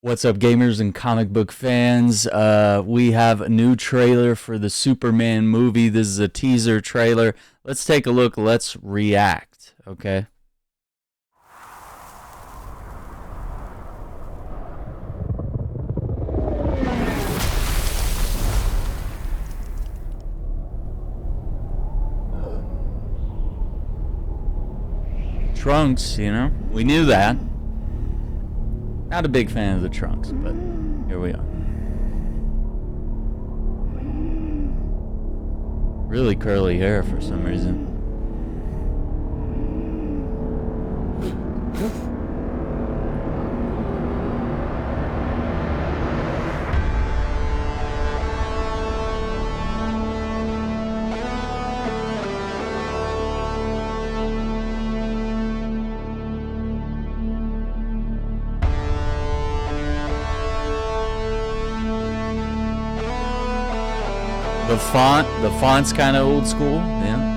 What's up, gamers and comic book fans? We have a new trailer for the Superman movie. This is a teaser trailer. Let's take a look. Let's react, okay? Trunks, we knew that. Not a big fan of the trunks, but here we are. Really curly hair for some reason. The font's kind of old school, yeah.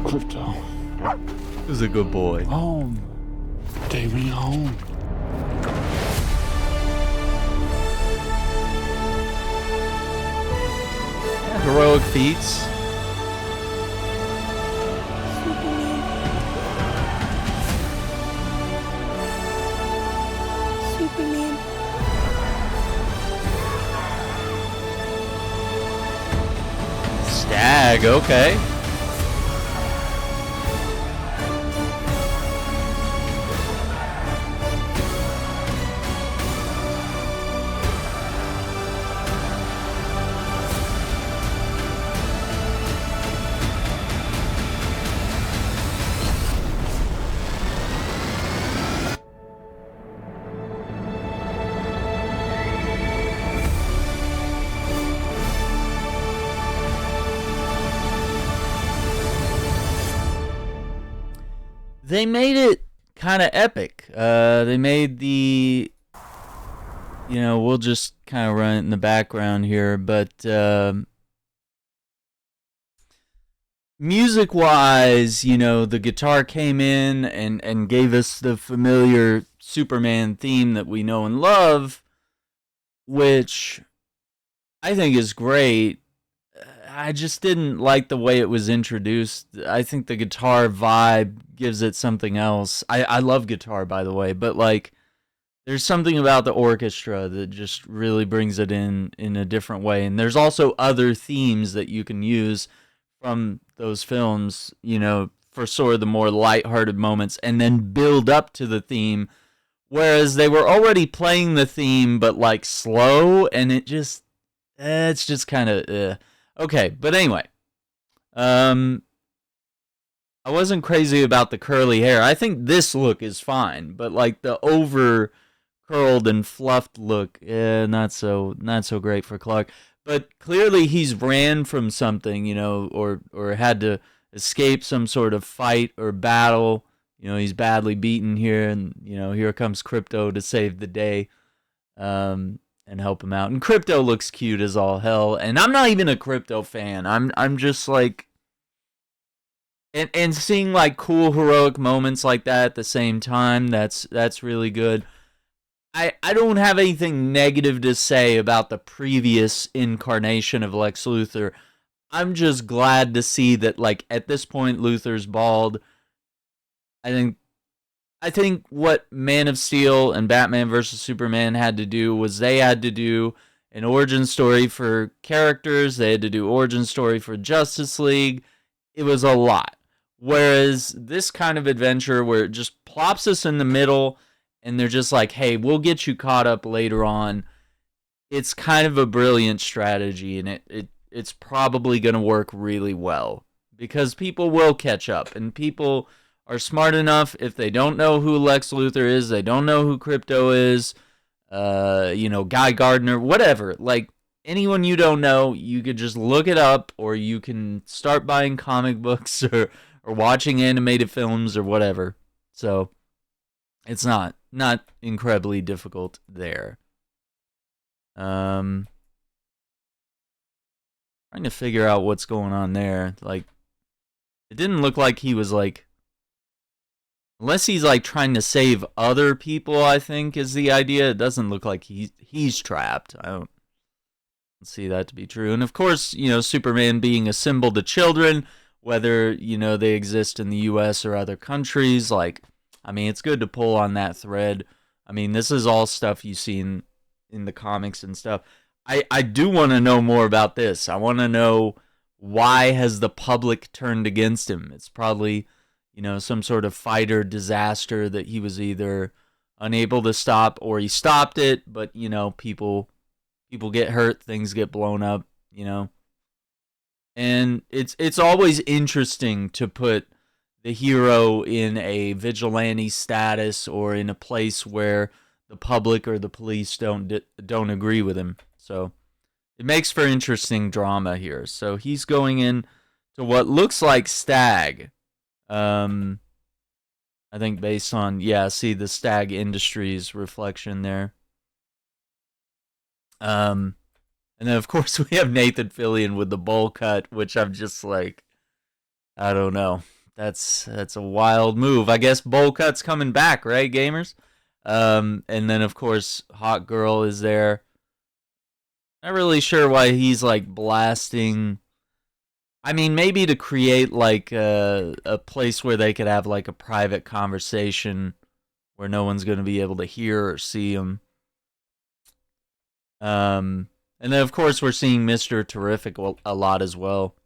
Crypto. Who's a good boy? Home. Take me home. Heroic feats. Superman. Stag, okay. They made it kind of epic. They made we'll just kind of run it in the background here, but music-wise, the guitar came in and gave us the familiar Superman theme that we know and love, which I think is great. I just didn't like the way it was introduced. I think the guitar vibe gives it something else. I love guitar, by the way, but there's something about the orchestra that just really brings it in a different way. And there's also other themes that you can use from those films, for sort of the more lighthearted moments and then build up to the theme. Whereas they were already playing the theme, but slow, and it's just kind of, Okay, but anyway, I wasn't crazy about the curly hair. I think this look is fine, but the over curled and fluffed look, not so great for Clark. But clearly he's ran from something, or had to escape some sort of fight or battle. He's badly beaten here, and here comes Crypto to save the day. And help him out. And Crypto looks cute as all hell. And I'm not even a Crypto fan. I'm just and seeing cool heroic moments like that at the same time, that's really good. I don't have anything negative to say about the previous incarnation of Lex Luthor. I'm just glad to see that at this point Luthor's bald. I think what Man of Steel and Batman vs. Superman had to do was they had to do an origin story for characters. They had to do origin story for Justice League. It was a lot. Whereas this kind of adventure where it just plops us in the middle and they're just hey, we'll get you caught up later on. It's kind of a brilliant strategy, and it's probably going to work really well because people will catch up, and people are smart enough. If they don't know who Lex Luthor is, they don't know who Crypto is, Guy Gardner, whatever. Anyone you don't know, you could just look it up, or you can start buying comic books or or watching animated films or whatever. So it's not incredibly difficult there. Trying to figure out what's going on there. Like, it didn't look like he was like, unless he's like trying to save other people, I think is the idea. It doesn't look like he's trapped. I don't see that to be true. And of course, Superman being a symbol to children, whether, they exist in the US or other countries, like, I mean, it's good to pull on that thread. I mean, this is all stuff you see in the comics and stuff. I do want to know more about this. I want to know, why has the public turned against him? It's probably, some sort of fighter disaster that he was either unable to stop or he stopped it, but, people get hurt, things get blown up, And it's always interesting to put the hero in a vigilante status or in a place where the public or the police don't agree with him. So it makes for interesting drama here. So he's going in to what looks like Stag. I think based on, see the Stag Industries reflection there. And then of course we have Nathan Fillion with the bowl cut, which I'm just like, I don't know. That's a wild move. I guess bowl cut's coming back, right, gamers? And then of course Hot Girl is there. Not really sure why he's like blasting. I mean, maybe to create like a place where they could have like a private conversation where no one's going to be able to hear or see him. And then of course we're seeing Mr. Terrific a lot as well.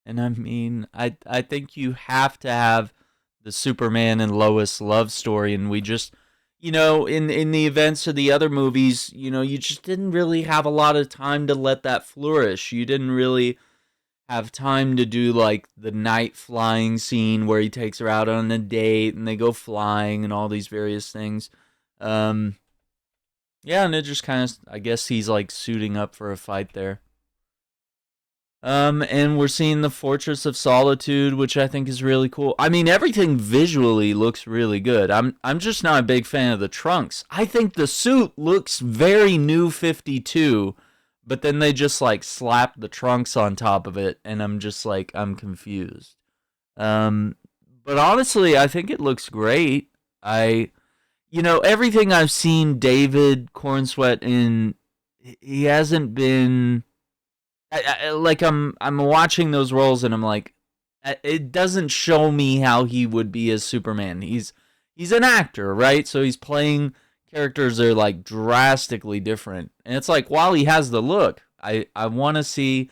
And I mean, I think you have to have the Superman and Lois love story, and we just, in the events of the other movies, you just didn't really have a lot of time to let that flourish. You didn't really have time to do like the night flying scene where he takes her out on a date and they go flying and all these various things. Yeah, and it just kind of, I guess he's like suiting up for a fight there. And we're seeing the Fortress of Solitude, which I think is really cool. I mean, everything visually looks really good. I'm just not a big fan of the trunks. I think the suit looks very New 52, but then they just like slap the trunks on top of it, and I'm just like, I'm confused. But honestly, I think it looks great. Everything I've seen David Cornsweet in, he hasn't been. I'm watching those roles and I'm like, it doesn't show me how he would be as Superman. He's an actor, right? So he's playing characters that are like drastically different. And it's like, while he has the look, I want to see,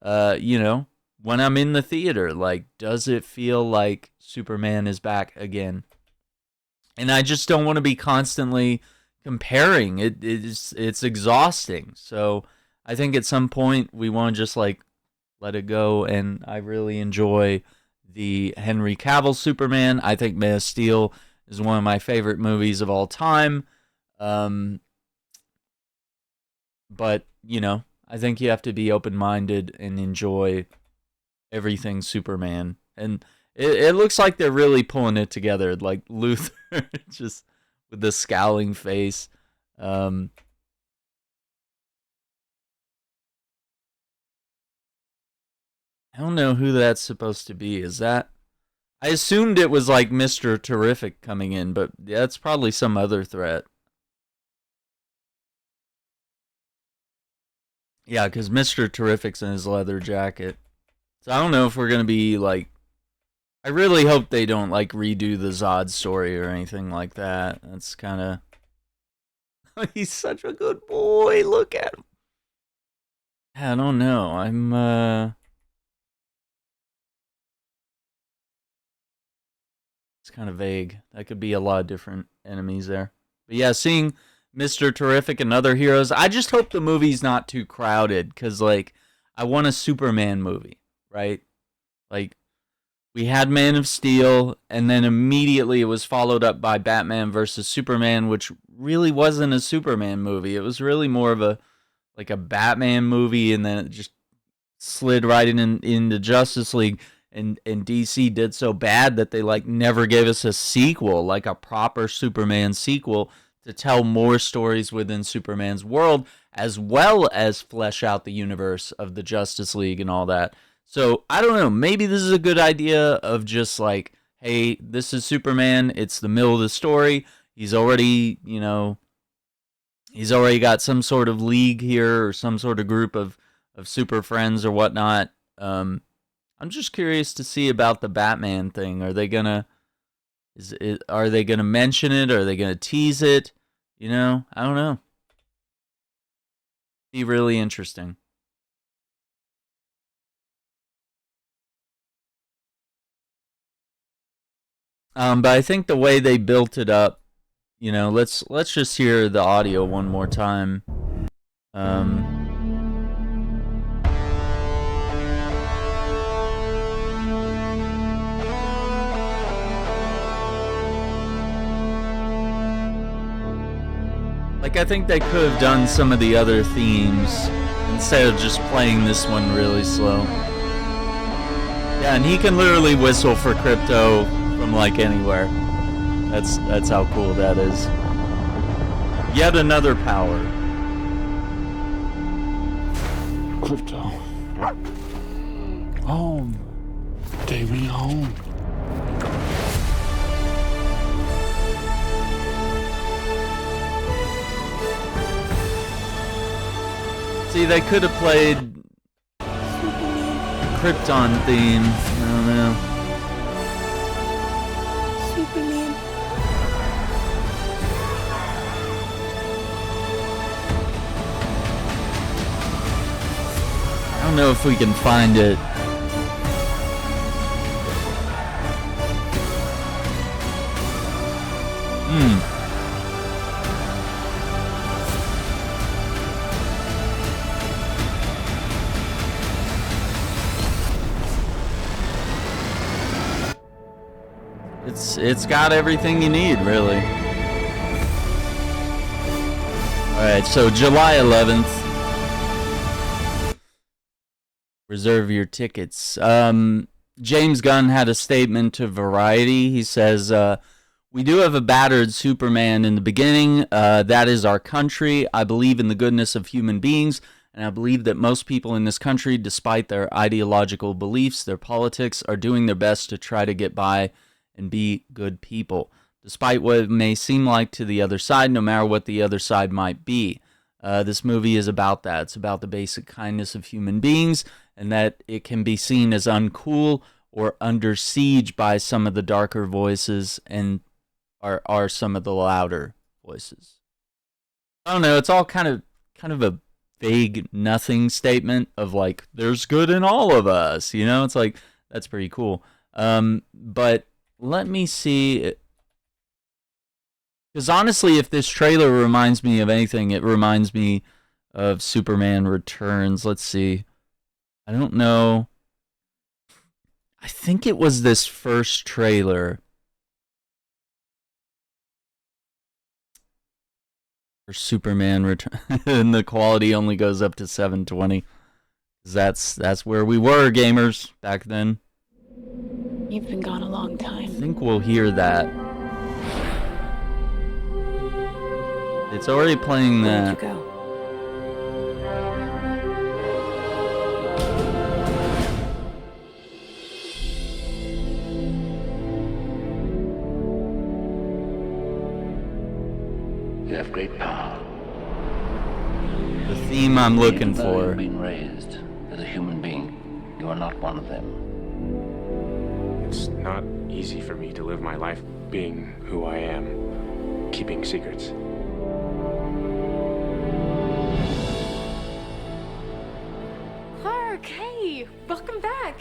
when I'm in the theater, like, does it feel like Superman is back again? And I just don't want to be constantly comparing. It's exhausting. So I think at some point we want to just like let it go, and I really enjoy the Henry Cavill Superman. I think Man of Steel is one of my favorite movies of all time. But I think you have to be open-minded and enjoy everything Superman. And it looks like they're really pulling it together, like Luthor just with the scowling face. I don't know who that's supposed to be. Is that? I assumed it was like Mr. Terrific coming in, but that's probably some other threat. Yeah, because Mr. Terrific's in his leather jacket. So I don't know if we're going to be like. I really hope they don't like redo the Zod story or anything like that. That's kind of. He's such a good boy. Look at him. I don't know. It's kind of vague. That could be a lot of different enemies there. But yeah, seeing Mr. Terrific and other heroes, I just hope the movie's not too crowded, because, like, I want a Superman movie, right? Like, We had Man of Steel, and then immediately it was followed up by Batman versus Superman, which really wasn't a Superman movie. It was really more of a Batman movie, and then it just slid right into Justice League. And DC did so bad that they never gave us a sequel, like a proper Superman sequel, to tell more stories within Superman's world, as well as flesh out the universe of the Justice League and all that. So I don't know, maybe this is a good idea of just hey, this is Superman, it's the middle of the story. He's already got some sort of league here, or some sort of group of super friends or whatnot. I'm just curious to see about the Batman thing. Are they gonna mention it? Are they gonna tease it? I don't know. Be really interesting. But I think the way they built it up, let's just hear the audio one more time. I think they could have done some of the other themes instead of just playing this one really slow. Yeah, and he can literally whistle for Crypto from anywhere. That's how cool that is. Yet another power. Crypto. Home. Take me home. See, they could have played Krypton theme. I don't know. Superman. I don't know if we can find it. It's got everything you need, really. Alright, so July 11th. Reserve your tickets. James Gunn had a statement to Variety. He says, we do have a battered Superman in the beginning. That is our country. I believe in the goodness of human beings, and I believe that most people in this country, despite their ideological beliefs, their politics, are doing their best to try to get by and be good people, despite what it may seem like to the other side, no matter what the other side might be. This movie is about that. It's about the basic kindness of human beings, and that it can be seen as uncool or under siege by some of the darker voices, and are some of the louder voices. I don't know. It's all kind of a vague nothing statement of there's good in all of us. It's that's pretty cool. But let me see. Because honestly, if this trailer reminds me of anything, it reminds me of Superman Returns. Let's see. I don't know. I think it was this first trailer. For Superman Return. And the quality only goes up to 720. That's where we were, gamers, back then. You've been gone a long time. I think we'll hear that. It's already playing that. Where'd you go? You have great power. The theme I'm looking Even though for. you've been raised as a human being, you are not one of them. It's not easy for me to live my life being who I am, keeping secrets. Clark, hey, welcome back.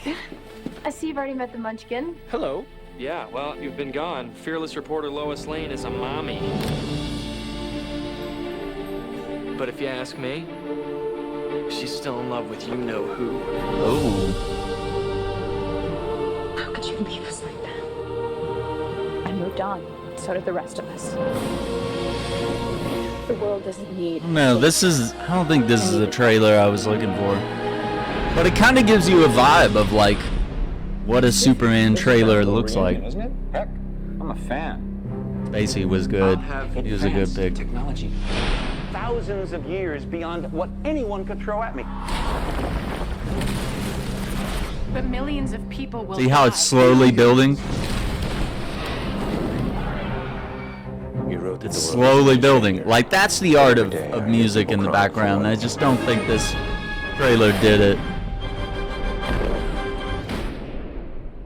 I see you've already met the Munchkin. Hello. Yeah, well, you've been gone. Fearless reporter Lois Lane is a mommy. But if you ask me, she's still in love with you-know-who. Oh. How could you leave us like that? I moved on. So did the rest of us. The world doesn't need... No, I don't think this is the trailer I was looking for. But it kind of gives you a vibe of, like, what a Superman trailer looks like. Isn't it? Heck, I'm a fan. Spacey was good. He was a good pick. Technology. Thousands of years beyond what anyone could throw at me. But millions of people will See how it's die. slowly building? You wrote It's slowly building. Like, that's the art of music in the background. I just don't think this trailer did it.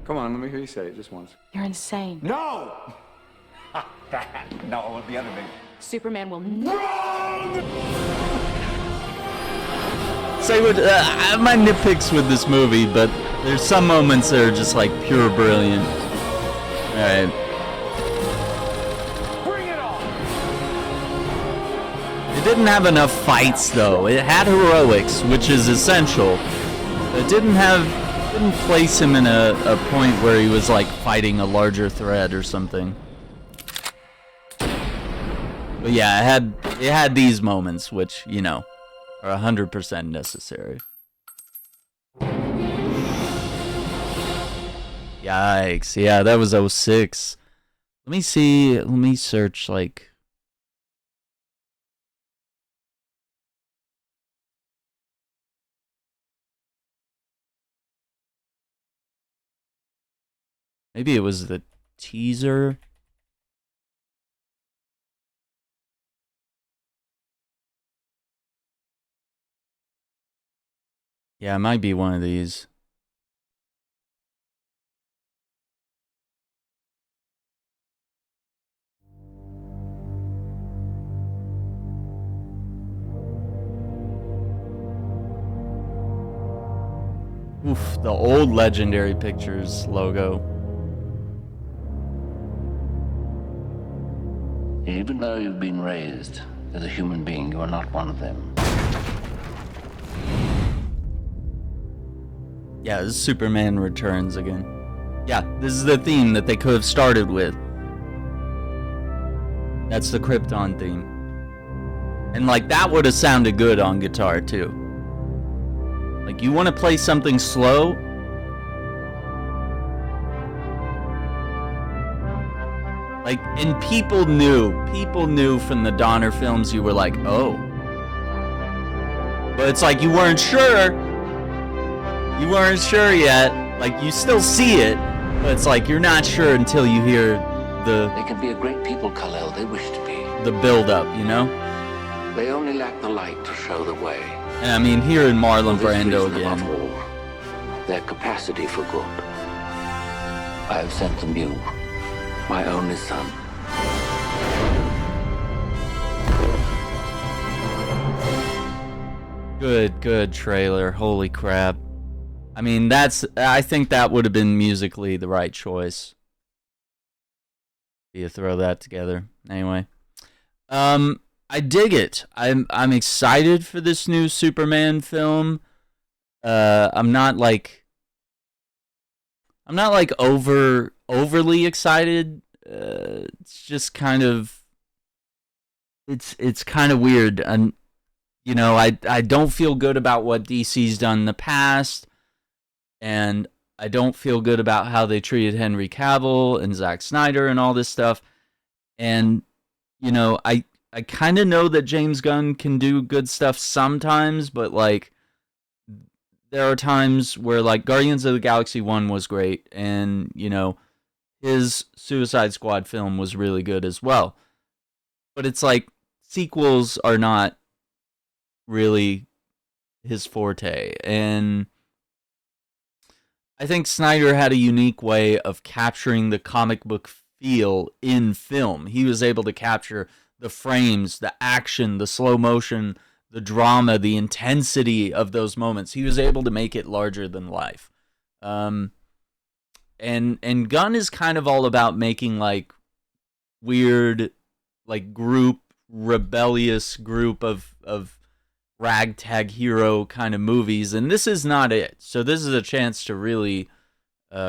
Come on, let me hear you say it just once. You're insane. No! No, the other thing. Superman will Say what I have my nitpicks with this movie, but there's some moments that are just like pure brilliant. All right. Bring it on! It didn't have enough fights though. It had heroics, which is essential. It didn't place him in a point where he was like fighting a larger threat or something. But yeah, it had these moments, which, you know, are 100% necessary. Yikes. Yeah, that was 06. Let me see. Let me search, like... Maybe it was the teaser. Yeah, it might be one of these. Oof, the old Legendary Pictures logo. Even though you've been raised as a human being, you are not one of them. Yeah, this is Superman Returns again. Yeah, this is the theme that they could have started with. That's the Krypton theme. And like, that would have sounded good on guitar too. Like, you want to play something slow? Like, and people knew from the Donner films, you were like, oh. But it's like, you weren't sure. You weren't sure yet. Like, you still see it, but it's like, you're not sure until you hear They can be a great people, Kal-El. They wish to be. the build-up, you know? They only lack the light to show the way. And I mean, here in Marlon For this Brando reason above again. all, their capacity for good. I have sent them you, my only son. Good trailer. Holy crap. I mean, I think that would have been musically the right choice. You throw that together. Anyway. I dig it. I'm excited for this new Superman film. I'm not like overly excited. It's just kind of it's kind of weird. And you know, I don't feel good about what DC's done in the past, and I don't feel good about how they treated Henry Cavill and Zack Snyder and all this stuff. And you know, I kind of know that James Gunn can do good stuff sometimes, but like there are times where like Guardians of the Galaxy 1 was great, and you know, his Suicide Squad film was really good as well. But it's like sequels are not really his forte, and I think Snyder had a unique way of capturing the comic book feel in film. He was able to capture the frames, the action, the slow motion, the drama, the intensity of those moments. He was able to make it larger than life. And Gunn is kind of all about making like weird, like rebellious group of ragtag hero kind of movies, and this is not it. So this is a chance to really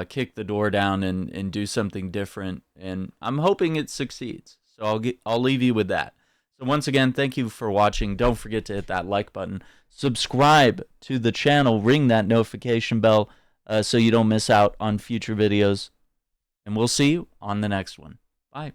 kick the door down and do something different. And I'm hoping it succeeds. So I'll leave you with that. So once again, thank you for watching. Don't forget to hit that like button. Subscribe to the channel. Ring that notification bell so you don't miss out on future videos. And we'll see you on the next one. Bye.